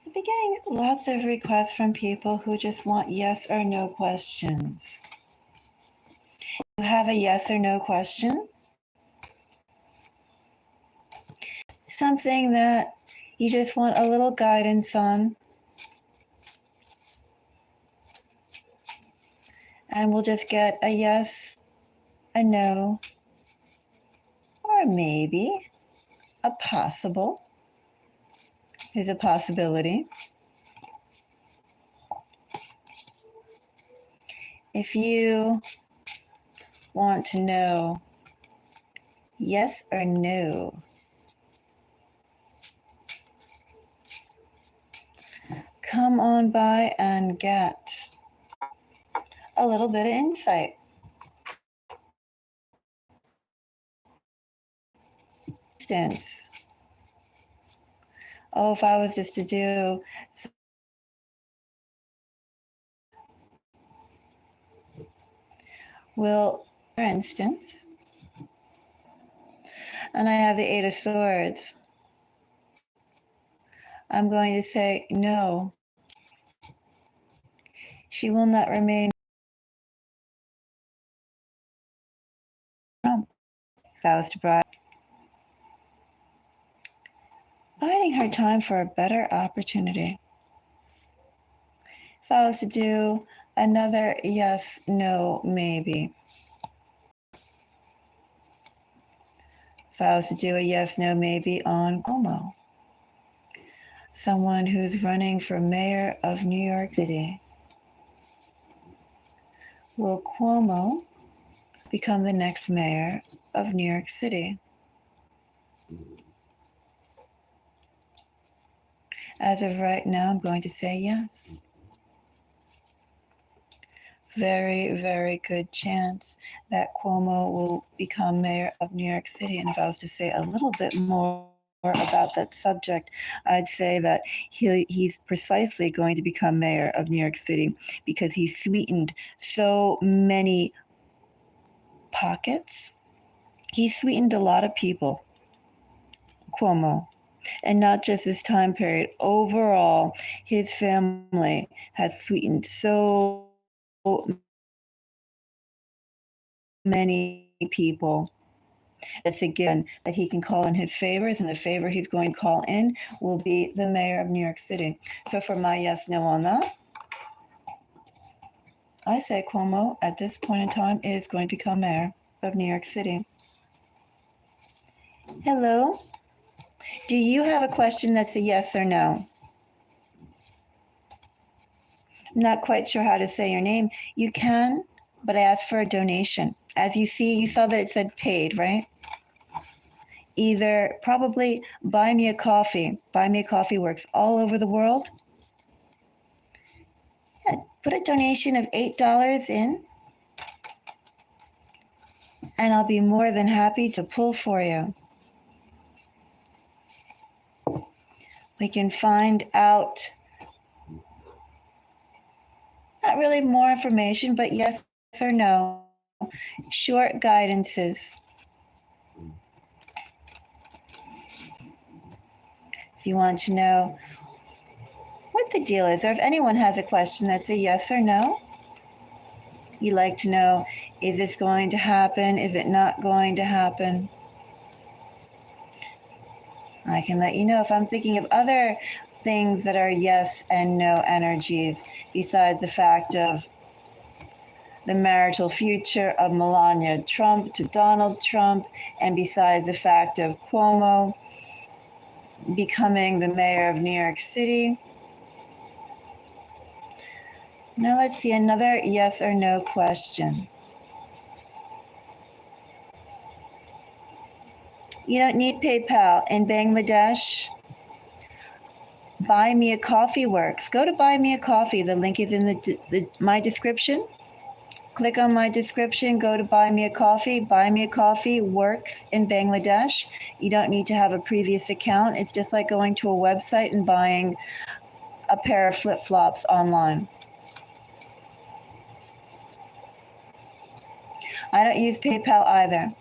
I've been getting lots of requests from people who just want yes or no questions. You have a yes or no question? Something that you just want a little guidance on? And we'll just get a yes, a no, or maybe a possible. Is a possibility. If you want to know yes or no, come on by and get a little bit of insight. Instance. Oh, if I was just to do well, for instance, and I have the Eight of Swords, I'm going to say no. She will not remain. If I was to buy, biding her time for a better opportunity. If I was to do another yes, no, maybe. If I was to do a yes, no, maybe on Cuomo, someone who's running for mayor of New York City. Will Cuomo become the next mayor of New York City? As of right now, I'm going to say yes. Very, very good chance that Cuomo will become mayor of New York City. And if I was to say a little bit more about that subject, I'd say that he's precisely going to become mayor of New York City because he sweetened so many pockets. He sweetened a lot of people, Cuomo. And not just this time period. Overall, his family has sweetened so many people. It's a given that he can call in his favors, and the favor he's going to call in will be the mayor of New York City. So for my yes, no on that, I say Cuomo at this point in time is going to become mayor of New York City. Hello? Do you have a question that's a yes or no? I'm not quite sure how to say your name. You can, but I asked for a donation. As you see, you saw that it said paid, right? Either probably buy me a coffee. Buy me a coffee works all over the world. Yeah, put a donation of $8 in, and I'll be more than happy to pull for you. We can find out not really more information, but yes or no. Short guidances. If you want to know what the deal is, or if anyone has a question that's a yes or no, you like to know, is this going to happen? Is it not going to happen? I can let you know if I'm thinking of other things that are yes and no energies, besides the fact of the marital future of Melania Trump to Donald Trump, and besides the fact of Cuomo becoming the mayor of New York City. Now let's see another yes or no question. You don't need PayPal in Bangladesh. Buy Me a Coffee works. Go to Buy Me a Coffee. The link is in my description. Click on my description, go to Buy Me a Coffee. Buy Me a Coffee works in Bangladesh. You don't need to have a previous account. It's just like going to a website and buying a pair of flip-flops online. I don't use PayPal either.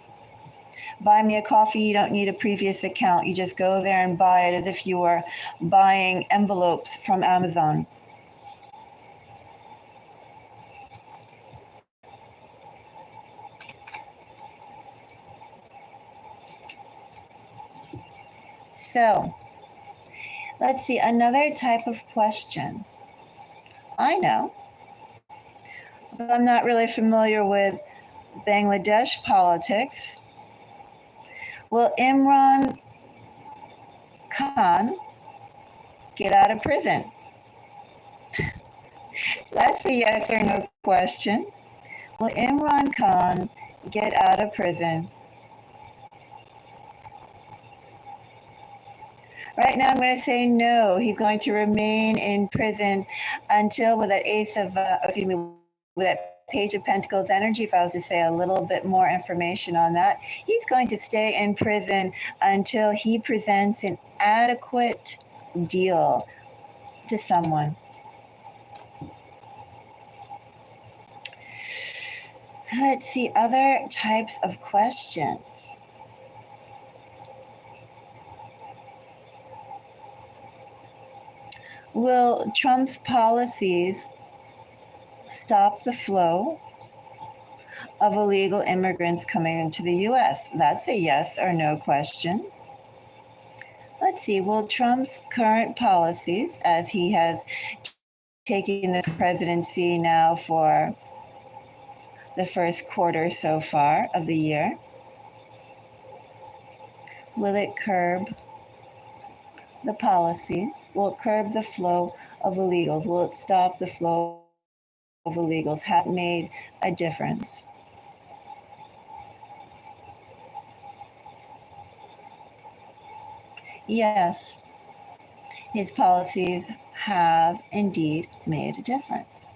Buy Me a Coffee, you don't need a previous account. You just go there and buy it as if you were buying envelopes from Amazon. So, let's see, another type of question. I know, I'm not really familiar with Bangladesh politics. Will Imran Khan get out of prison? That's a yes or no question. Will Imran Khan get out of prison? Right now, I'm going to say no. He's going to remain in prison until, with that with that Page of Pentacles energy, if I was to say a little bit more information on that, he's going to stay in prison until he presents an adequate deal to someone. Let's see other types of questions. Will Trump's policies stop the flow of illegal immigrants coming into the US? That's a yes or no question. Let's see, will Trump's current policies, as he has taken the presidency now for the first quarter so far of the year, will it curb the policies? Will it curb the flow of illegals? Will it stop the flow of illegals? Has it made a difference? Yes, his policies have indeed made a difference.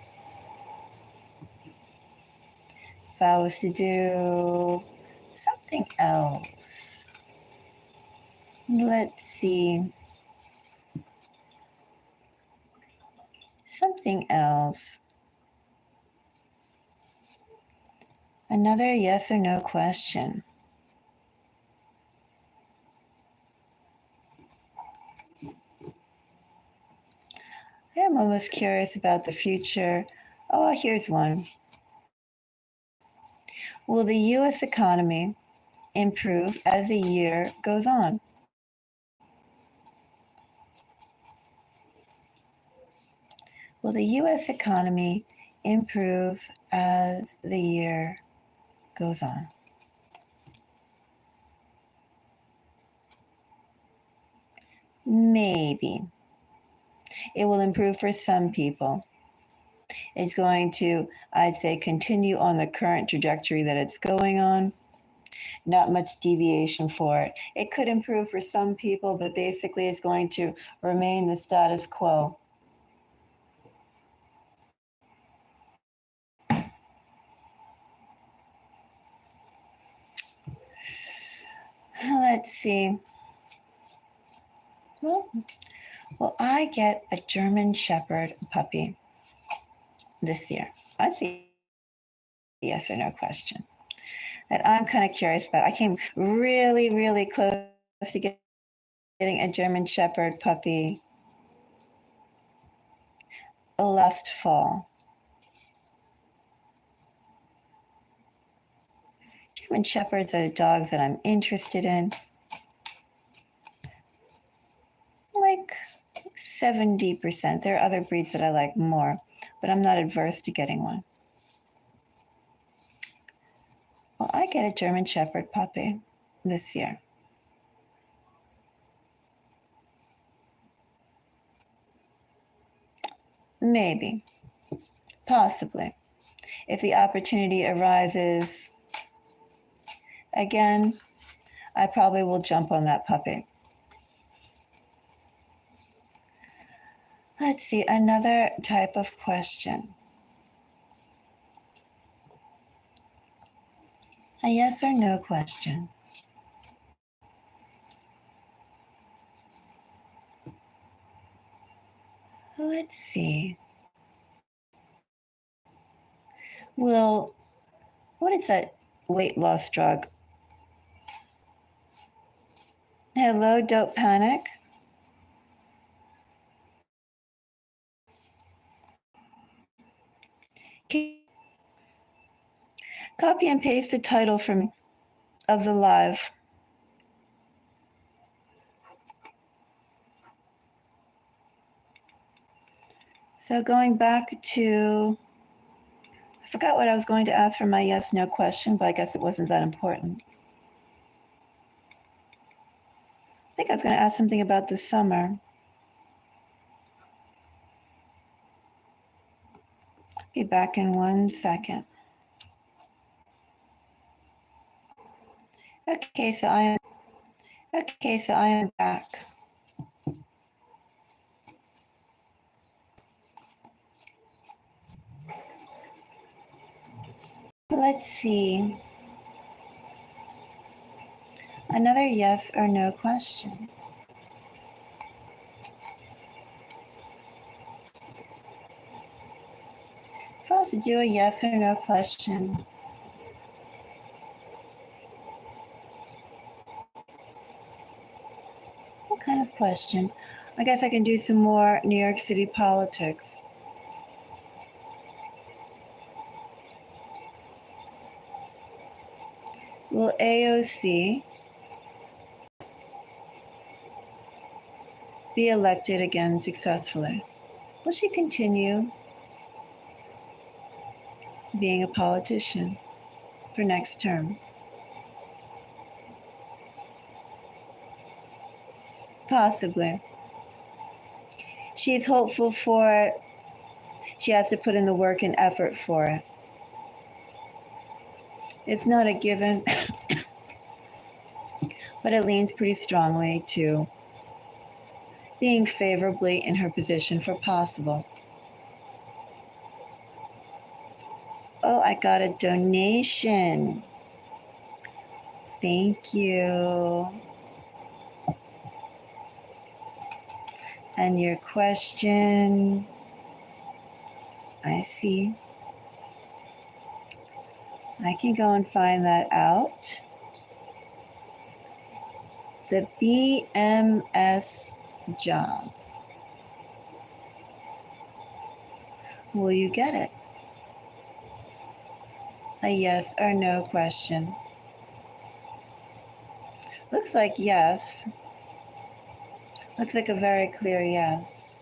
If I was to do something else, let's see. Something else. Another yes or no question. I am almost curious about the future. Oh, here's one. Will the US economy improve as the year goes on? Will the US economy improve as the year goes on? Maybe. It will improve for some people. It's going to, I'd say, continue on the current trajectory that it's going on. Not much deviation for it. It could improve for some people, but basically it's going to remain the status quo. Let's see. Well, will I get a German Shepherd puppy this year? That's a yes or no question that I'm kind of curious about. I came really, really close to getting a German Shepherd puppy last fall. German Shepherds are dogs that I'm interested in. Like 70%. There are other breeds that I like more, but I'm not adverse to getting one. Well, I get a German Shepherd puppy this year. Maybe. Possibly. If the opportunity arises again, I probably will jump on that puppy. Let's see, another type of question. A yes or no question. Let's see. What is that weight loss drug? Hello, Dope Panic. Copy and paste the title for me of the live. So going back to, I forgot what I was going to ask for my yes, no question, but I guess it wasn't that important. I think I was going to ask something about the summer. Be back in 1 second. Okay, so I am back. Let's see. Another yes or no question. If I was to do a yes or no question, what kind of question? I guess I can do some more New York City politics. Will AOC be elected again successfully? Will she continue being a politician for next term? Possibly. She's hopeful for it. She has to put in the work and effort for it. It's not a given, but it leans pretty strongly to being favorably in her position for possible. Oh, I got a donation. Thank you. And your question, I see. I can go and find that out. The BMS job. Will you get it? A yes or no question. Looks like yes. Looks like a very clear yes.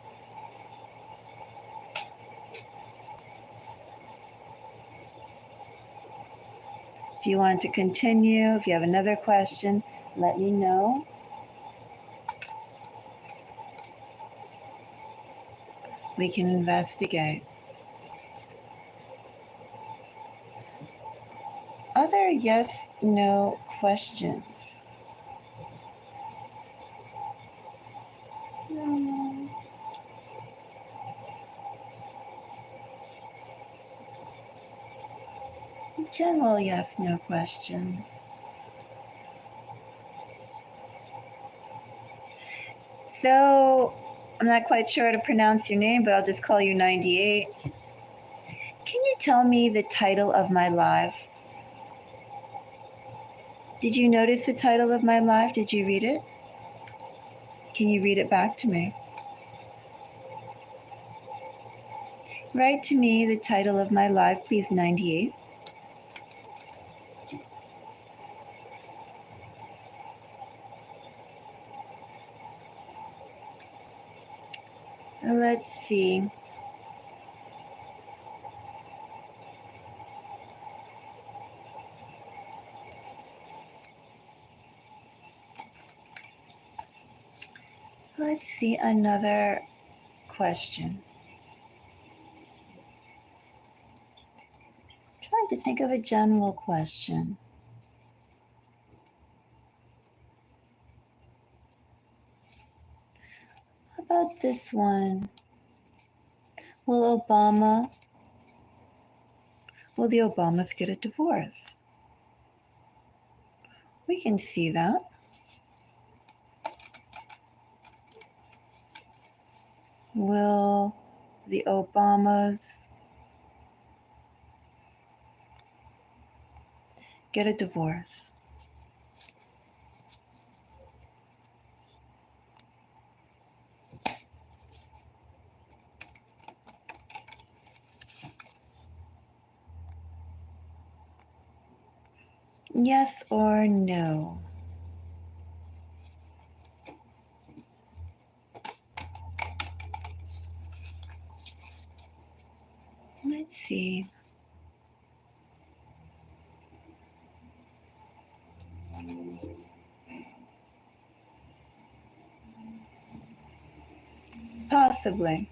If you want to continue, if you have another question, let me know. We can investigate. Other yes, no questions. General yes, no questions. So, I'm not quite sure how to pronounce your name, but I'll just call you 98. Can you tell me the title of my live? Did you notice the title of my live? Did you read it? Can you read it back to me? Write to me the title of my live, please, 98. Let's see. Let's see another question. Trying to think of a general question. How about this one? Will the Obamas get a divorce? We can see that. Will the Obamas get a divorce? Yes or no? Let's see. Possibly.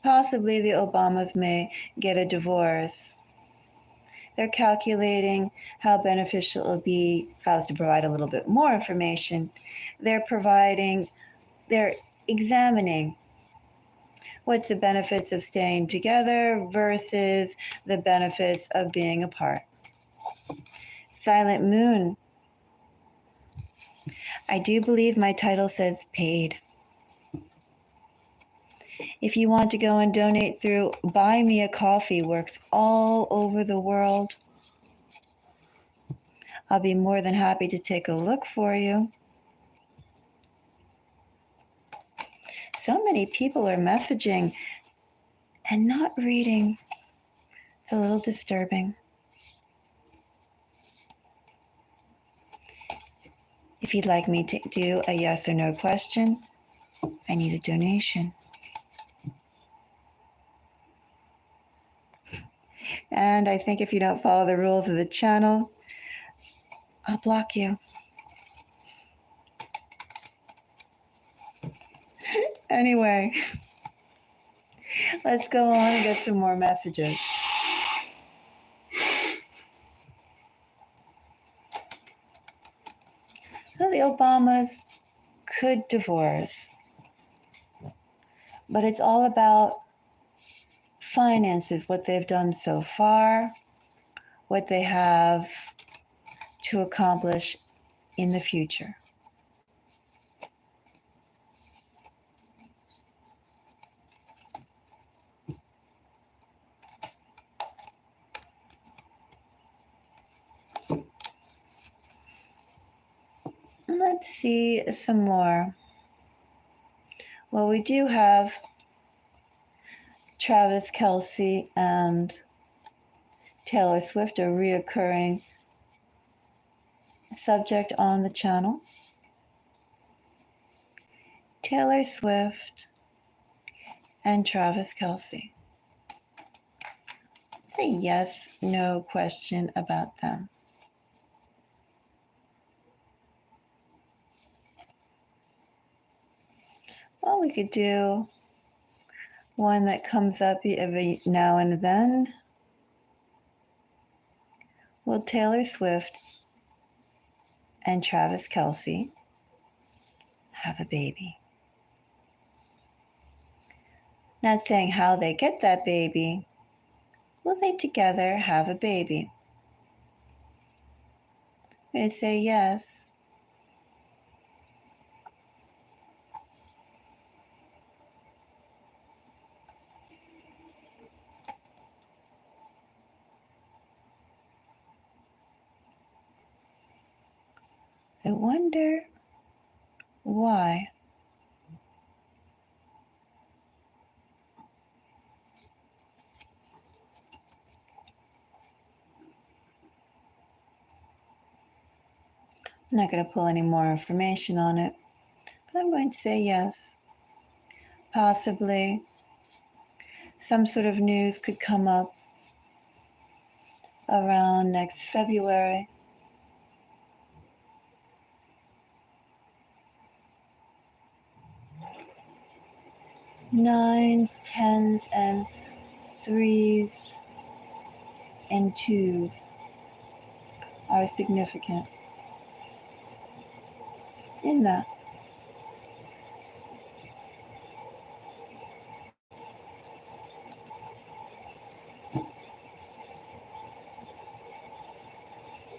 Possibly the Obamas may get a divorce. They're calculating how beneficial it will be if I was to provide a little bit more information. They're examining what's the benefits of staying together versus the benefits of being apart. Silent Moon. I do believe my title says paid. If you want to go and donate through Buy Me a Coffee, works all over the world. I'll be more than happy to take a look for you. So many people are messaging and not reading. It's a little disturbing. If you'd like me to do a yes or no question, I need a donation. And I think if you don't follow the rules of the channel, I'll block you. Anyway, let's go on and get some more messages. So the Obamas could divorce, but it's all about finances, what they've done so far, what they have to accomplish in the future. Let's see some more. Well, we do have Travis Kelce and Taylor Swift, a reoccurring subject on the channel. Taylor Swift and Travis Kelce. It's a yes, no question about them. Well, we could do one that comes up every now and then. Will Taylor Swift and Travis Kelce have a baby? Not saying how they get that baby. Will they together have a baby? I'm going to say yes. I wonder why. I'm not going to pull any more information on it, but I'm going to say yes. Possibly some sort of news could come up around next February. Nines, tens, and threes and twos are significant in that.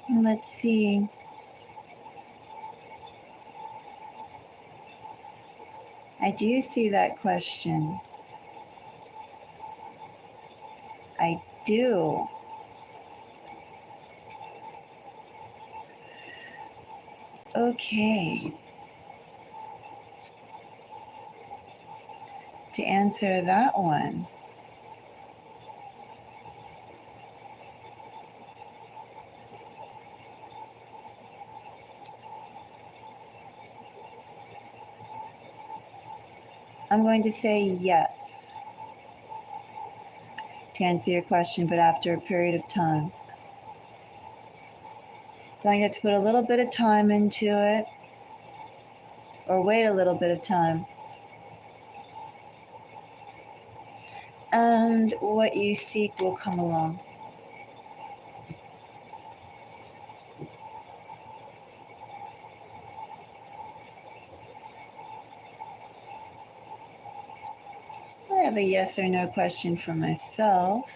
Let's see. I do see that question. I do. Okay. To answer that one, I'm going to say yes to answer your question, but after a period of time. Going to have to put a little bit of time into it, or wait a little bit of time. And what you seek will come along. I have a yes or no question for myself.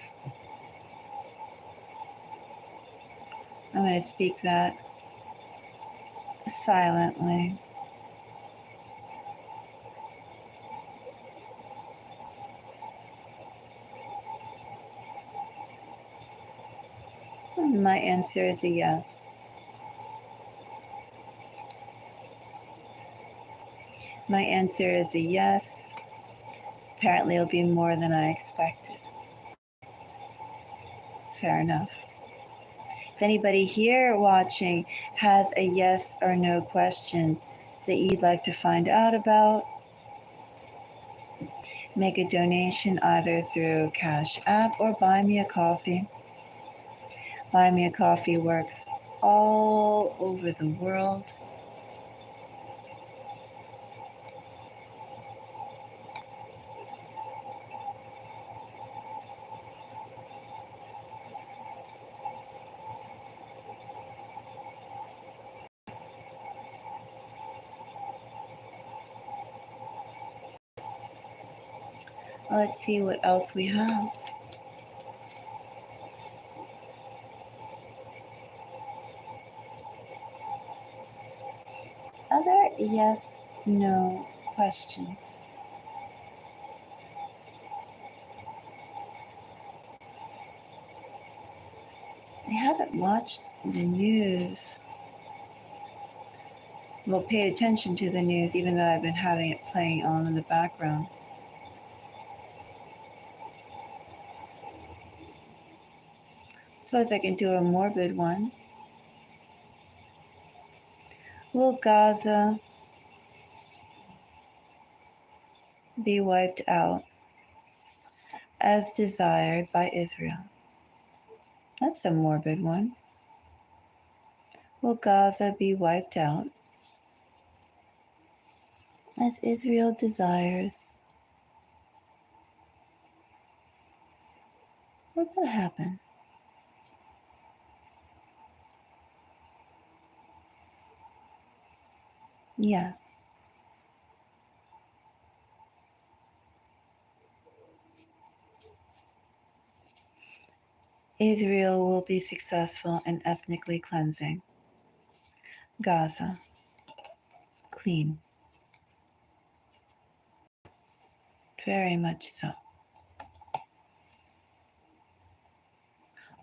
I'm going to speak that silently. My answer is a yes. My answer is a yes. Apparently, it'll be more than I expected. Fair enough. If anybody here watching has a yes or no question that you'd like to find out about, make a donation either through Cash App or Buy Me a Coffee. Buy Me a Coffee works all over the world. Let's see what else we have. Other yes, no questions. I haven't watched the news. Well, paid attention to the news, even though I've been having it playing on in the background. Suppose I can do a morbid one. Will Gaza be wiped out as desired by Israel? That's a morbid one. Will Gaza be wiped out as Israel desires? What will happen? Yes. Israel will be successful in ethnically cleansing Gaza. Clean. Very much so.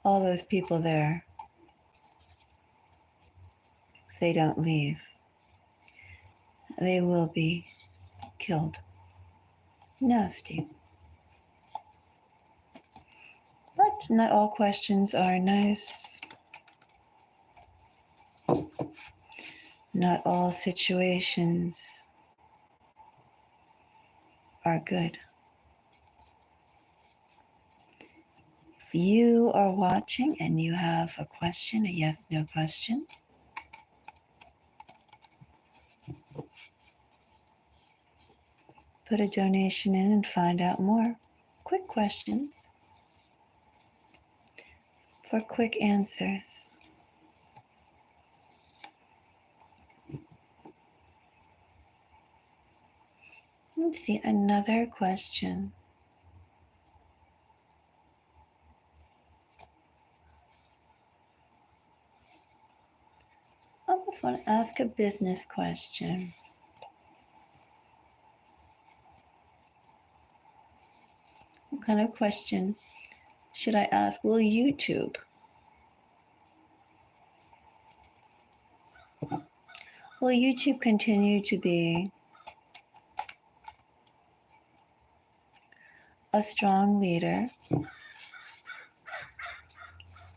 All those people there, if they don't leave, they will be killed. Nasty. But not all questions are nice. Not all situations are good. If you are watching and you have a question, a yes, no question, put a donation in and find out more. Quick questions for quick answers. Let's see, another question. I just want to ask a business question. What kind of question should I ask? Will YouTube continue to be a strong leader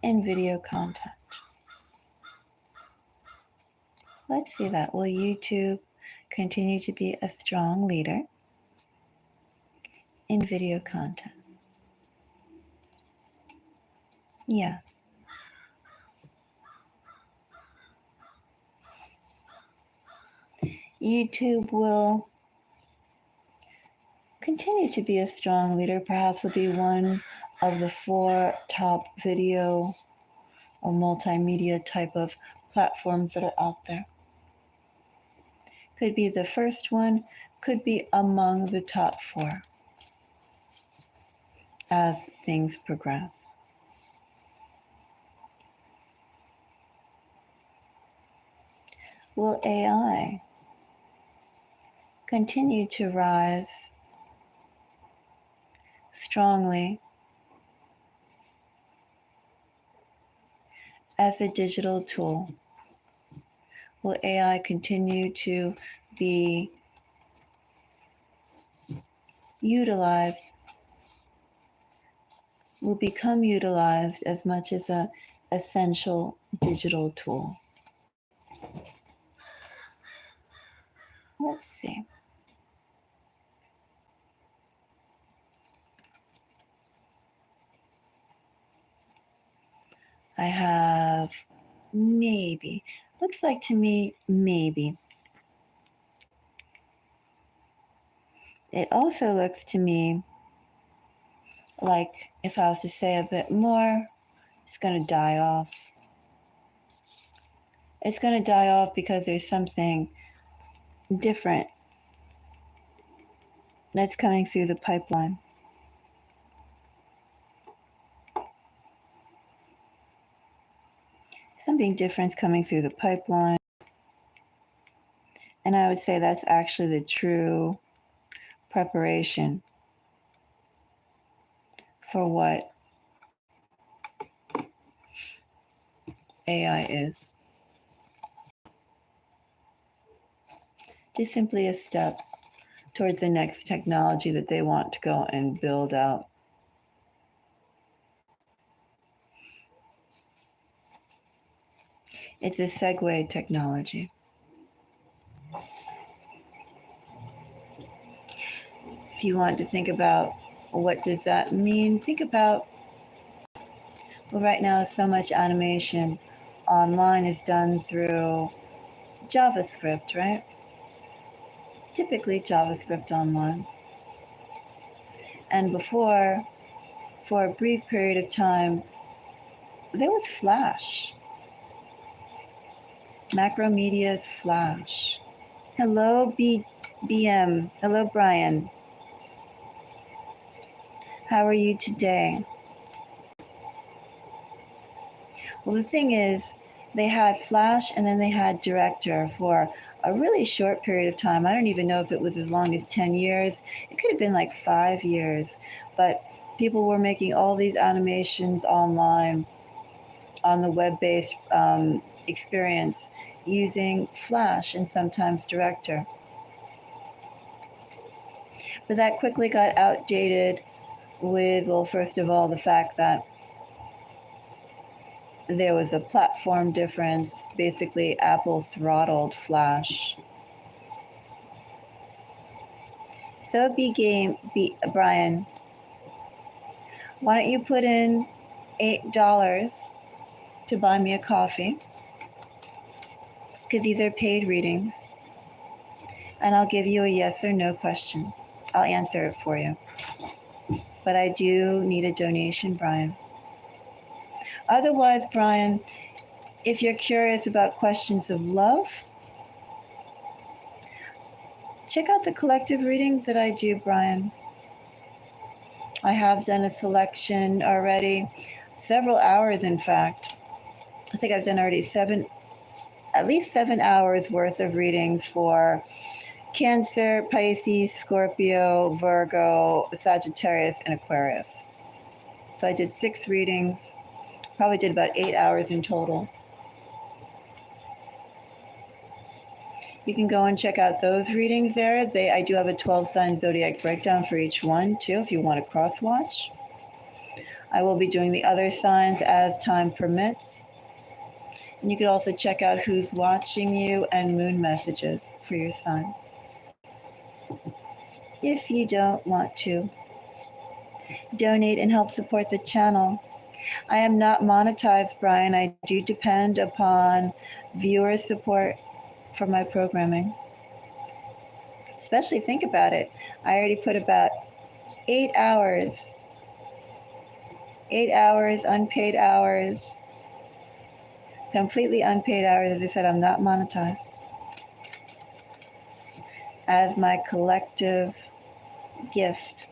in video content? Let's see that. Will YouTube continue to be a strong leader in video content. Yes. YouTube will continue to be a strong leader. Perhaps will be one of the 4 top video or multimedia type of platforms that are out there. Could be the first one, could be among the top 4 as things progress. Will AI continue to rise strongly as a digital tool? Will AI continue to be utilized, will become utilized as much as an essential digital tool? Let's see. I have maybe. Looks like to me, maybe. It also looks to me like if I was to say a bit more, it's going to die off. It's going to die off because there's something different that's coming through the pipeline. Something different coming through the pipeline. And I would say that's actually the true preparation for what AI is. Just simply a step towards the next technology that they want to go and build out. It's a segue technology. If you want to think about what does that mean, think about, well, right now so much animation online is done through JavaScript, right? Typically JavaScript online. And before, for a brief period of time, there was Flash. Macromedia's Flash. Hello, BM. Hello, Brian. How are you today? Well, the thing is, they had Flash and then they had Director for a really short period of time. I don't even know if it was as long as 10 years. It could have been like 5 years. But people were making all these animations online on the web-based experience using Flash and sometimes Director. But that quickly got outdated with, well, first of all, the fact that there was a platform difference. Basically, Apple throttled Flash. So Brian, why don't you put in $8 to buy me a coffee? Because these are paid readings. And I'll give you a yes or no question. I'll answer it for you. But I do need a donation, Brian. Otherwise, Brian, if you're curious about questions of love, check out the collective readings that I do, Brian. I have done a selection already, several hours, in fact. I think I've done already at least 7 hours worth of readings for Cancer, Pisces, Scorpio, Virgo, Sagittarius, and Aquarius. So I did 6 readings, probably did about 8 hours in total. You can go and check out those readings there. I do have a 12-sign zodiac breakdown for each one, too, if you want to cross-watch. I will be doing the other signs as time permits. And you could also check out who's watching you and moon messages for your sign, if you don't want to donate and help support the channel. I am not monetized, Brian. I do depend upon viewer support for my programming. Especially think about it. I already put about 8 hours, unpaid hours, completely unpaid hours. As I said, I'm not monetized. As my collective gift.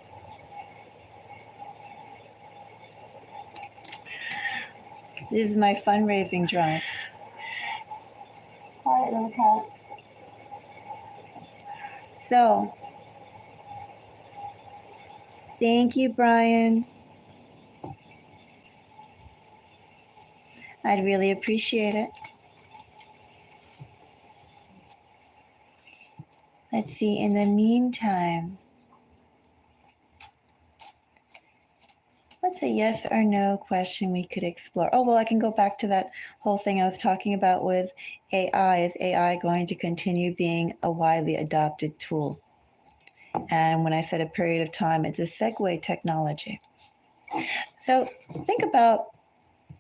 This is my fundraising drive. All right, little cat. So, thank you, Brian. I'd really appreciate it. Let's see, in the meantime, what's a yes or no question we could explore? Oh, well, I can go back to that whole thing I was talking about with AI. Is AI going to continue being a widely adopted tool? And when I said a period of time, it's a segue technology. So think about,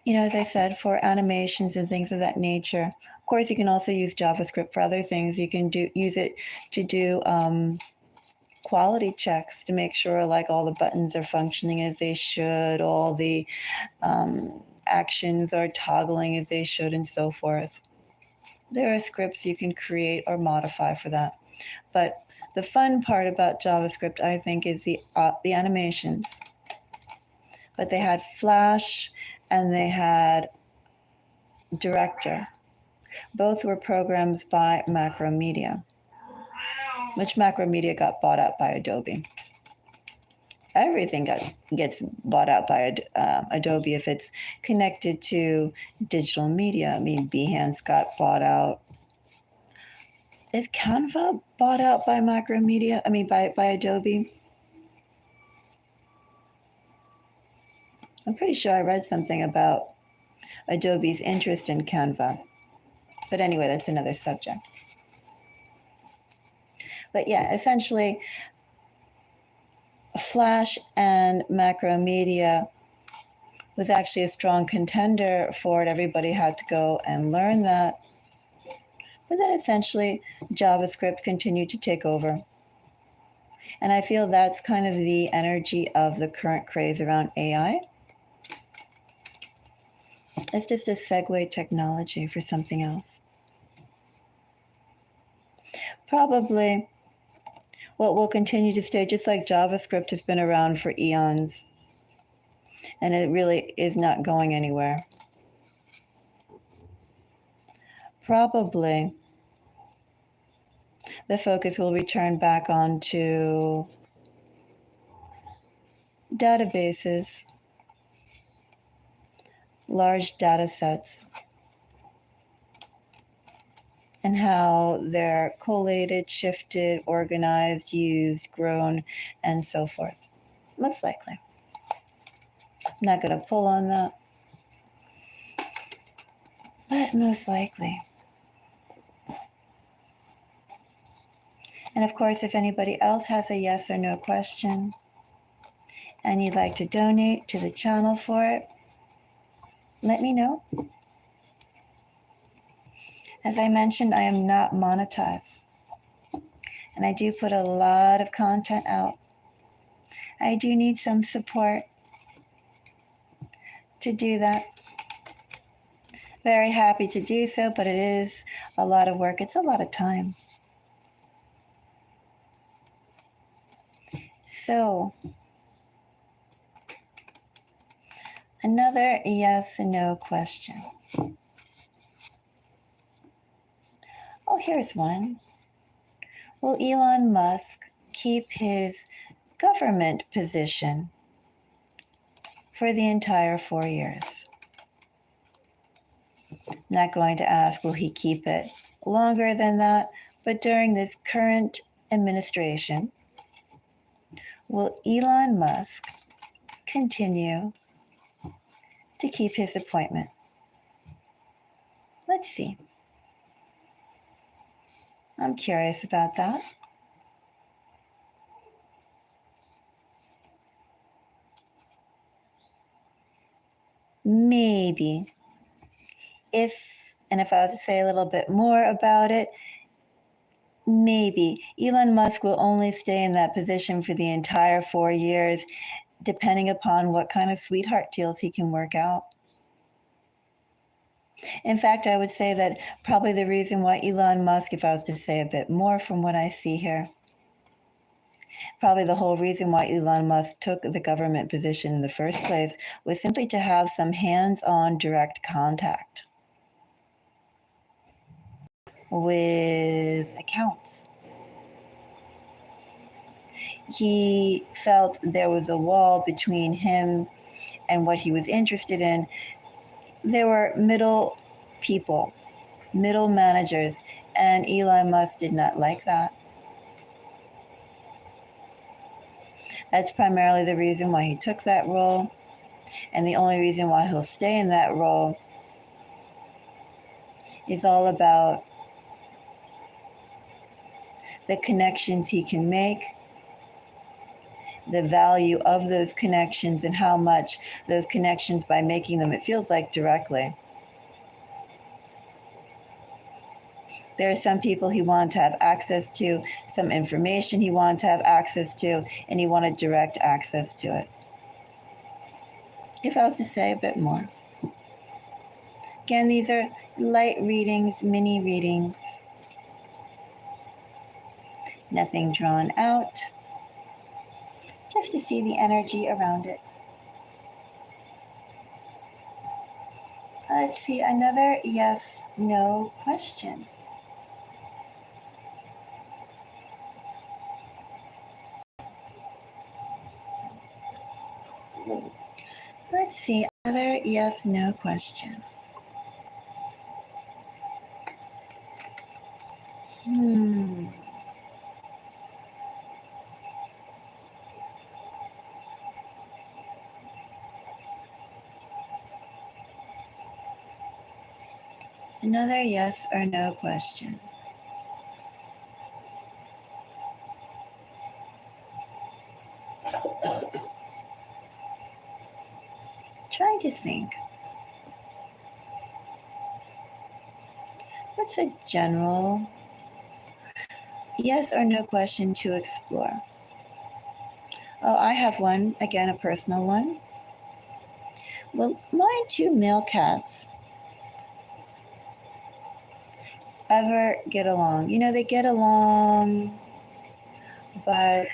as I said, for animations and things of that nature. Of course, you can also use JavaScript for other things. You can use it to do quality checks to make sure like all the buttons are functioning as they should, all the actions are toggling as they should, and so forth. There are scripts you can create or modify for that. But the fun part about JavaScript, I think, is the animations. But they had Flash and they had Director. Both were programs by Macromedia, which Macromedia got bought out by Adobe. Everything gets bought out by Adobe if it's connected to digital media. I mean, Behance got bought out. Is Canva bought out by Macromedia? I mean, by Adobe? I'm pretty sure I read something about Adobe's interest in Canva. But anyway, that's another subject. But yeah, essentially, Flash and Macromedia was actually a strong contender for it. Everybody had to go and learn that. But then essentially, JavaScript continued to take over. And I feel that's kind of the energy of the current craze around AI. It's just a segue technology for something else. Probably what will continue to stay, just like JavaScript has been around for eons, and it really is not going anywhere. Probably the focus will return back onto databases, large data sets, and how they're collated, shifted, organized, used, grown, and so forth. Most likely. I'm not going to pull on that, but most likely. And of course, if anybody else has a yes or no question and you'd like to donate to the channel for it, let me know. As I mentioned, I am not monetized. And I do put a lot of content out. I do need some support to do that. Very happy to do so, but it is a lot of work. It's a lot of time. So, another yes or no question. Oh, here's one. Will Elon Musk keep his government position for the entire 4 years? I'm not going to ask, will he keep it longer than that? But during this current administration, will Elon Musk continue to keep his appointment? Let's see. I'm curious about that. maybe, if I was to say a little bit more about it, maybe Elon Musk will only stay in that position for the entire 4 years, depending upon what kind of sweetheart deals he can work out. In fact, I would say that probably the reason why Elon Musk, if I was to say a bit more from what I see here, probably the whole reason why Elon Musk took the government position in the first place was simply to have some hands-on direct contact with accounts. He felt there was a wall between him and what he was interested in. There were middle people, middle managers, and Elon Musk did not like that. That's primarily the reason why he took that role, and the only reason why he'll stay in that role is all about the connections he can make, the value of those connections, and how much those connections, by making them, it feels like directly. There are some people he wanted to have access to, some information he wanted to have access to, and he wanted direct access to it. If I was to say a bit more. Again, these are light readings, mini readings. Nothing drawn out. Just to see the energy around it. Let's see, another yes, no question. Let's see, another yes, no question. Another yes or no question. Trying to think. What's a general yes or no question to explore? Oh, I have one, again, a personal one. Will my 2 male cats ever get along? You know, they get along, but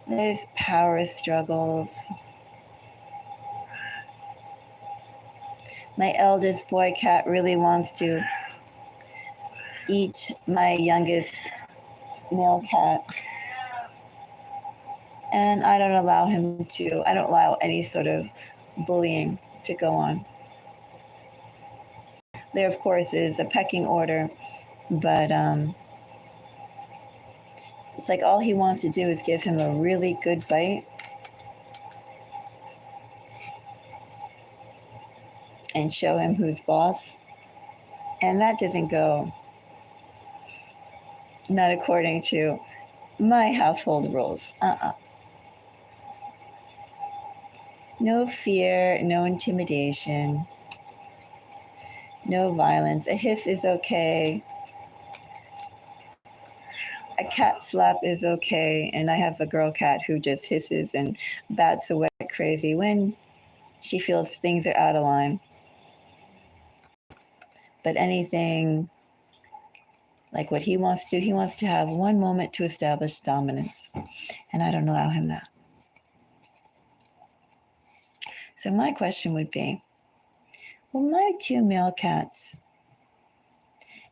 there's power struggles. My eldest boy cat really wants to eat my youngest male cat. And I don't allow I don't allow any sort of bullying to go on. There, of course, is a pecking order, but it's like all he wants to do is give him a really good bite and show him who's boss. And that doesn't go, not according to my household rules. No fear, no intimidation, no violence. A hiss is okay. A cat slap is okay. And I have a girl cat who just hisses and bats away crazy when she feels things are out of line. But anything like what he wants to do, he wants to have one moment to establish dominance. And I don't allow him that. So my question would be, will my 2 male cats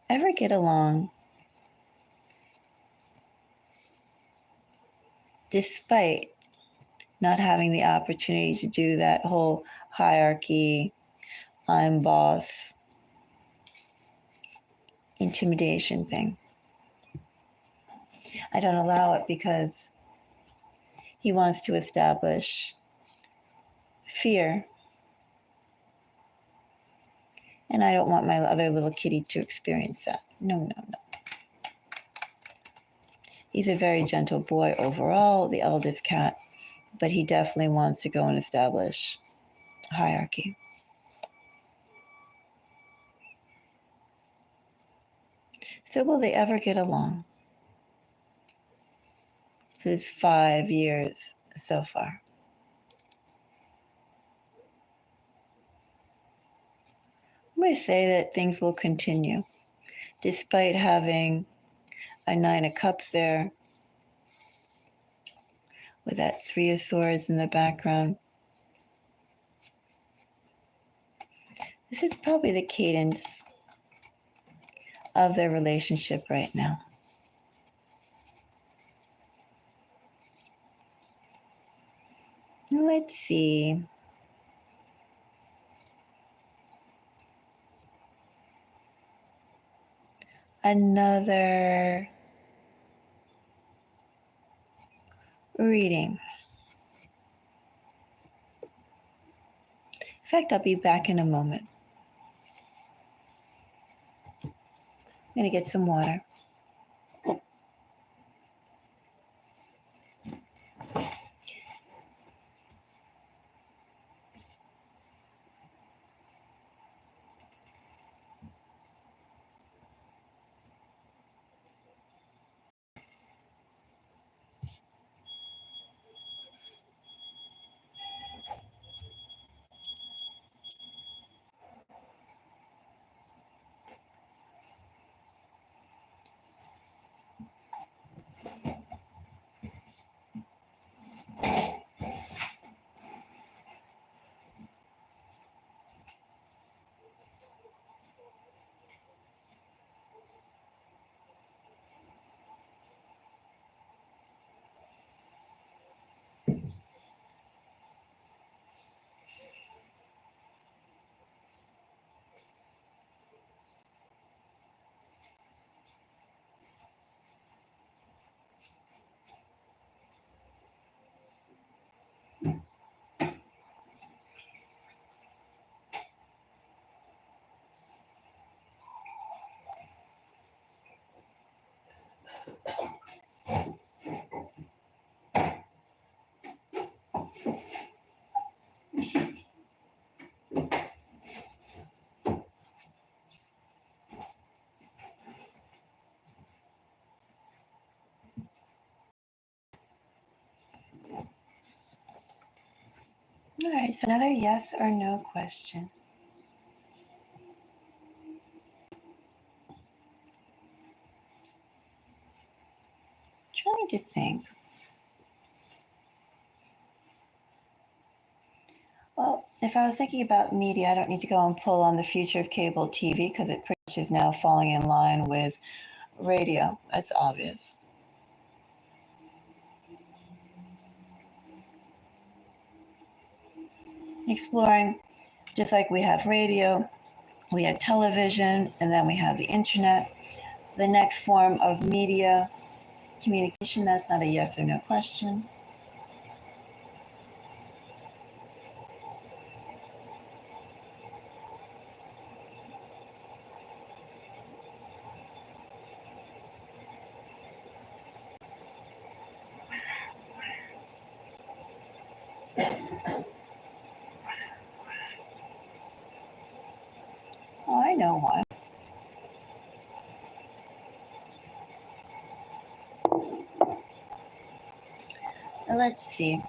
ever get along despite not having the opportunity to do that whole hierarchy, I'm boss, intimidation thing? I don't allow it because he wants to establish fear. And I don't want my other little kitty to experience that. No. He's a very gentle boy overall, the eldest cat, but he definitely wants to go and establish hierarchy. So will they ever get along? It's 5 years so far. I'm going to say that things will continue despite having a 9 of Cups there with that 3 of Swords in the background. This is probably the cadence of their relationship right now. Let's see. Another reading. In fact, I'll be back in a moment. I'm going to get some water. All right, so another yes or no question. Trying to think. Well, if I was thinking about media, I don't need to go and pull on the future of cable TV because it pretty much is now falling in line with radio. That's obvious. Exploring, just like we have radio, we have television, and then we have the internet. The next form of media communication, that's not a yes or no question. Oh, I know one. Let's see.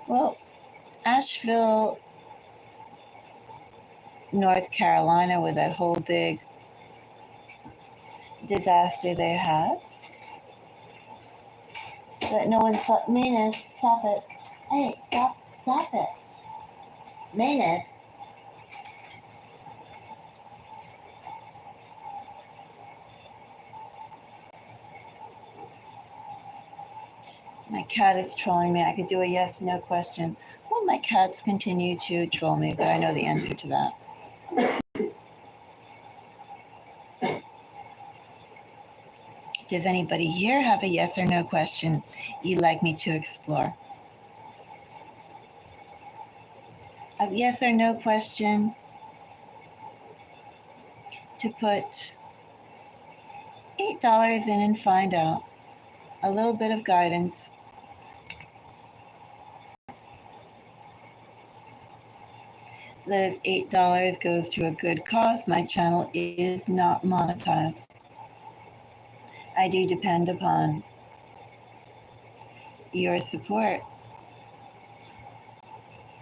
Well, Asheville, North Carolina, with that whole big disaster they had. But no one saw. Manus, stop it. Hey, stop it. Manus. My cat is trolling me. I could do a yes, no question. Well, my cats continue to troll me, but I know the answer to that. Does anybody here have a yes or no question you'd like me to explore? A yes or no question to put $8 in and find out. A little bit of guidance. Those $8 goes to a good cause. My channel is not monetized. I do depend upon your support.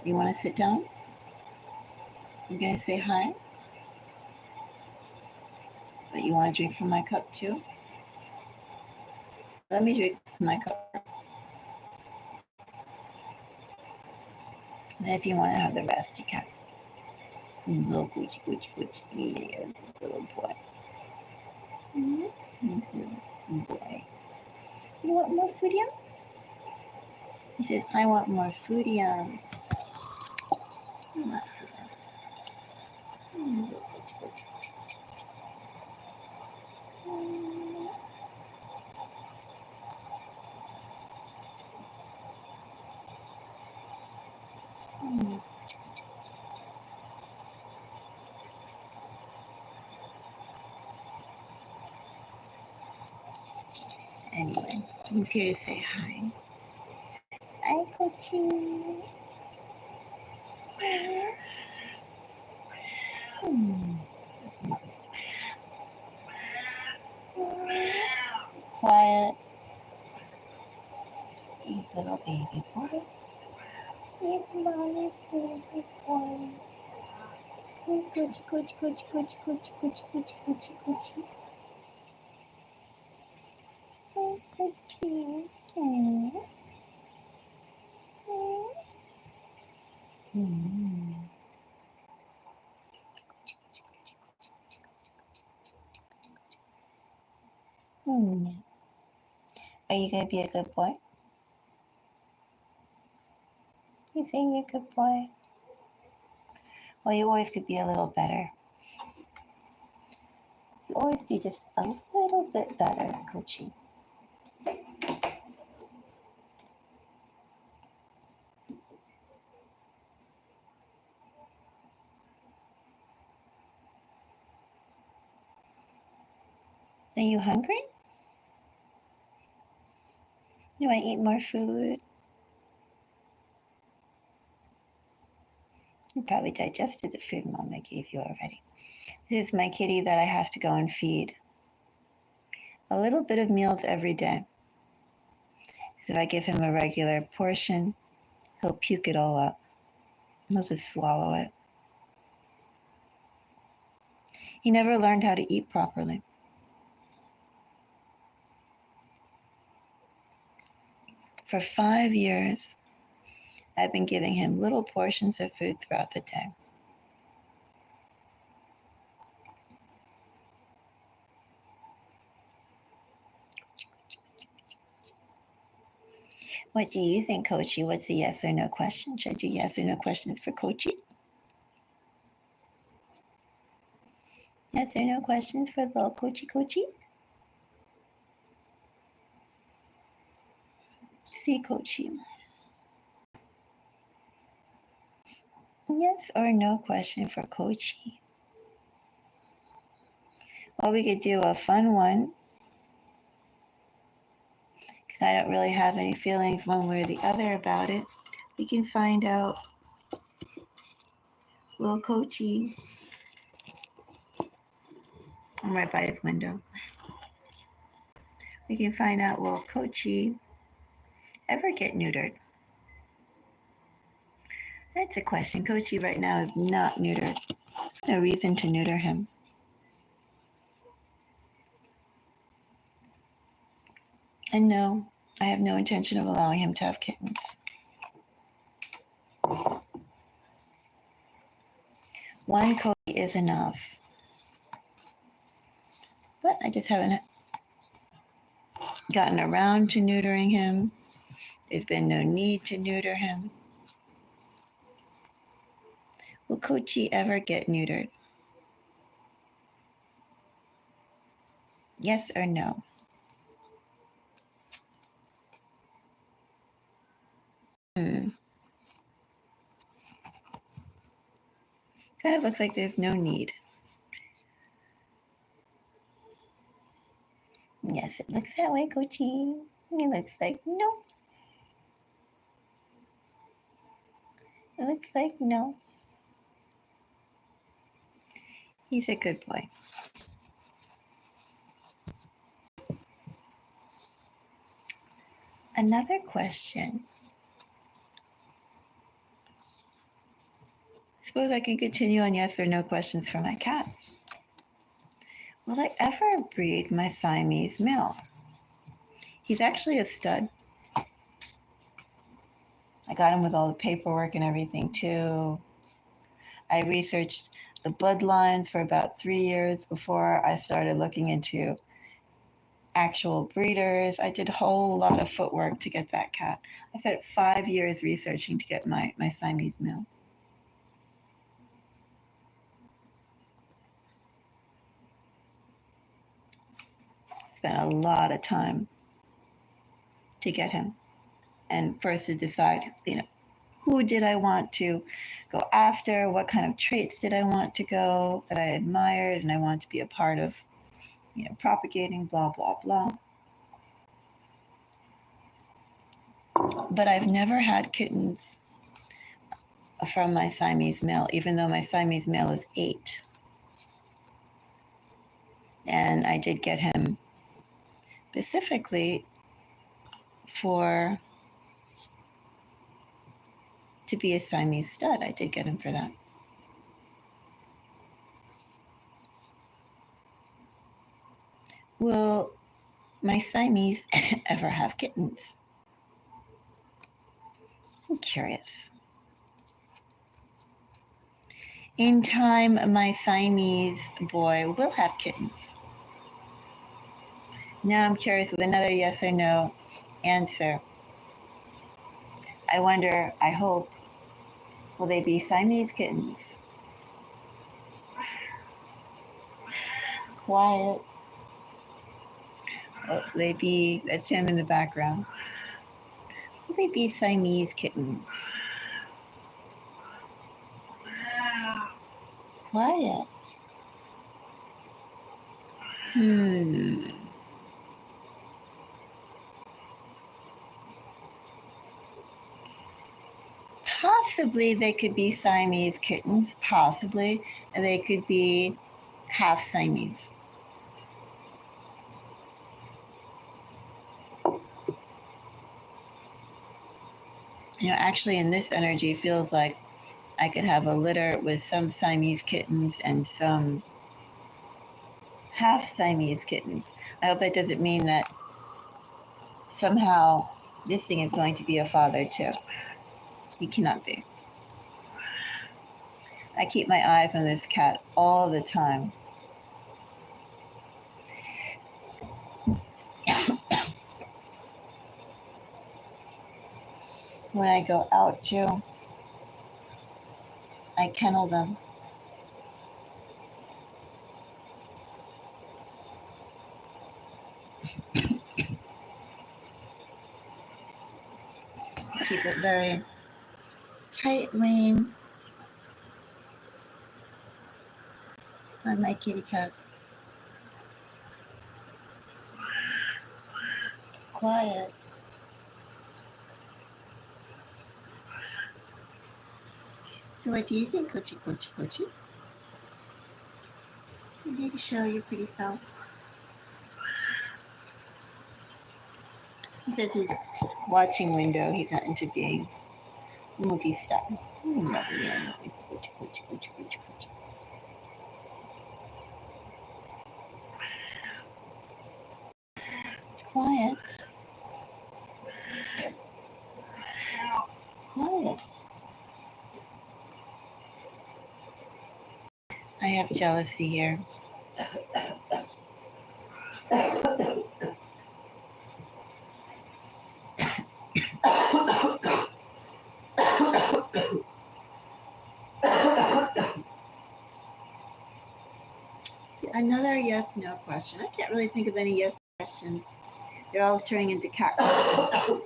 You want to sit down? You gonna say hi? But you want to drink from my cup too? Let me drink from my cup first. And if you want to have the rest, you can. Little Gucci, Gucci, Gucci. Yes, this little boy. Good boy. You want more foodiums? He says, I want more foodiums. I want foodiums. Little Gucci, Gucci. Anyway, he's here to say hi. Hi, Gucci. This is Mom's. Quiet. He's little baby boy. He's Mommy's baby boy. Gucci, Gucci, Gucci, Gucci, Gucci, Gucci, Gucci, Gucci, Gucci. Oh, Gucci. Yes. Are you gonna be a good boy? You say you're a good boy? Well, you always could be a little better. You always be just a little bit better, Gucci. Are you hungry? You want to eat more food? You probably digested the food Mama gave you already. This is my kitty that I have to go and feed. A little bit of meals every day. Because if I give him a regular portion, he'll puke it all up. He'll just swallow it. He never learned how to eat properly. For 5 years, I've been giving him little portions of food throughout the day. What do you think, Coachy? What's a yes or no question? Should I do yes or no questions for Coachy? Yes or no questions for little Coachy? See, Coachy. Yes or no question for Coachy? Well, we could do a fun one because I don't really have any feelings one way or the other about it. We can find out, will Coachy, I'm right by his window. We can find out, will Coachy ever get neutered? That's a question. Coachy right now is not neutered. No reason to neuter him. And no, I have no intention of allowing him to have kittens. One Cody is enough. But I just haven't gotten around to neutering him. There's been no need to neuter him. Will Coachy ever get neutered? Yes or no? Kind of looks like there's no need. Yes, it looks that way, Coachy. It looks like no. It looks like no. He's a good boy. Another question. Suppose I can continue on yes or no questions for my cats. Will I ever breed my Siamese male? He's actually a stud. I got him with all the paperwork and everything too. I researched the bloodlines for about 3 years before I started looking into actual breeders. I did a whole lot of footwork to get that cat. I spent 5 years researching to get my Siamese male. Spent a lot of time to get him. And first to decide, who did I want to go after? What kind of traits did I want to go that I admired and I want to be a part of, propagating, blah, blah, blah. But I've never had kittens from my Siamese male, even though my Siamese male is 8. And I did get him specifically to be a Siamese stud. I did get him for that. Will my Siamese ever have kittens? I'm curious. In time, my Siamese boy will have kittens. Now I'm curious with another yes or no answer. I wonder, I hope, will they be Siamese kittens? Quiet. Will they be, that's him in the background. Will they be Siamese kittens? Quiet. Possibly they could be Siamese kittens. Possibly they could be half Siamese. Actually in this energy it feels like I could have a litter with some Siamese kittens and some half Siamese kittens. I hope that doesn't mean that somehow this thing is going to be a father too. He cannot be. I keep my eyes on this cat all the time. When I go out too, I kennel them. Keep it very tight rein on my kitty cats. Quiet. So what do you think, Coachy, Coachy, Coachy? You need to show your pretty self. He says he's watching window. He's not into being movie star. No, he's Coachy, Coachy, Coachy, Coachy, Coachy. Quiet. Quiet. I have jealousy here. See, another yes/no question. I can't really think of any yes questions. They're all turning into cat questions.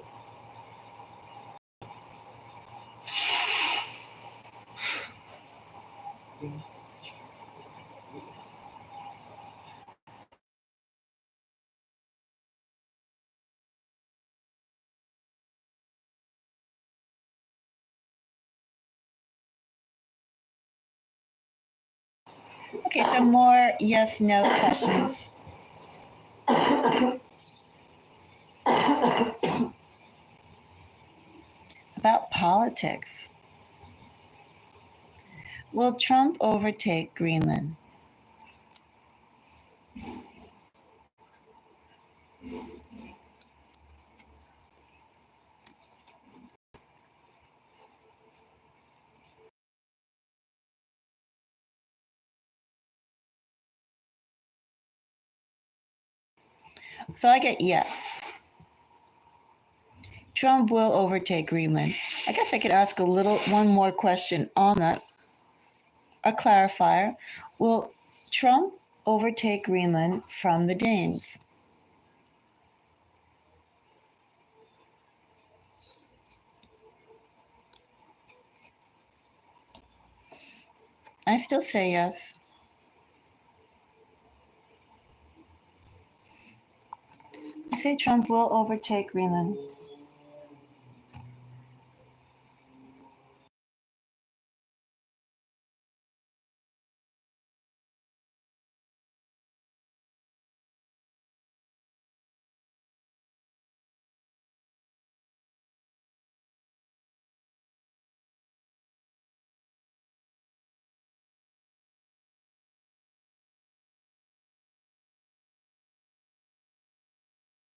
Okay, some more yes, no questions. About politics. Will Trump overtake Greenland? So I get yes. Trump will overtake Greenland. I guess I could ask one more question on that, a clarifier. Will Trump overtake Greenland from the Danes? I still say yes. I say Trump will overtake Greenland.